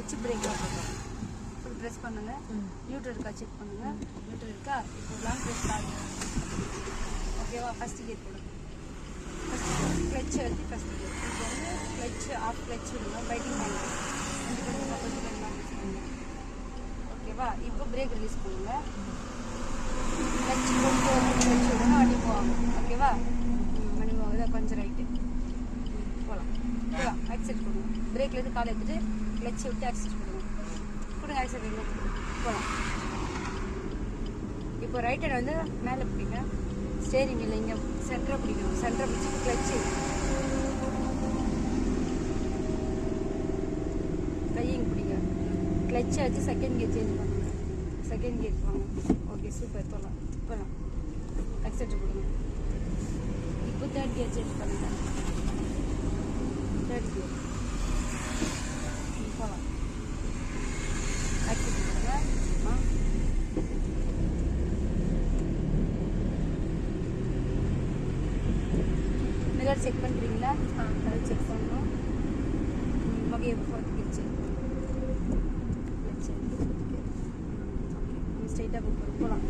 Clutch break full press பண்ணுங்க. Neutral இருக்கா check பண்ணுங்க. நியூட்ரல் இருக்கா? இப்போ லாங் ப்ரெஸ் ஆகுது. ஓகேவா? ஃபஸ்ட் கியர் போடுங்க. ஃபஸ்ட்டு கிளச் அழுத்தி ஃபஸ்ட் கியர். இப்போ வந்து கிளச் ஆஃப் கிளச் விடுங்க. பைட்டிங் ஹேண்ட் கொஞ்சம் கொஞ்சமாக ப்ரெஸ் பண்ணுங்க. ஓகேவா? இப்போ பிரேக் ரிலீஸ் பண்ணுங்க. கிளச் கொஞ்சம் கிளச் விடுங்க. வண்டி போவாங்க. ஓகேவா? வண்டி போகுது. கொஞ்சம் ரைட்டு போகலாம். ஓகேவா? ஆக்சிடென்ட் கொடுங்க. பிரேக்லேருந்து காலை எடுத்துட்டு கிளச்சை விட்டு ஆக்சிடென்ட் கொடுங்க. ஆக்சிடென்ட் போகலாம். இப்போ ரைட் ஹேண்ட் வந்து மேலே பிடிங்க. ஸ்டேரிங் இல்லை, இங்கே சென்டரை பிடிக்கணும். சென்டரை பிடிச்சிட்டு கிளச்சு கையிங்க பிடிங்க. கிளச்சை வச்சு செகண்ட் கியர் சேஞ்ச் பண்ணுங்க. செகண்ட் கியர் போங்க. Okay, super. போகலாம். ஆக்சிடென்ட் கொடுங்க. இப்போ தேர்ட் கியர் சேஞ்ச் பண்ணுங்க. தேர்ட் கியர் போகலாம். ஆக்சிடென்ட் கொடுங்க. மிரர் செக் பண்ணுறீங்களா? மிரர் செக் பண்ணணும். ஓகே, ஃபோர்த் கியர் செக் பண்ணணும். ஓகே, ஸ்ட்ரைட்டாக போகலாம்.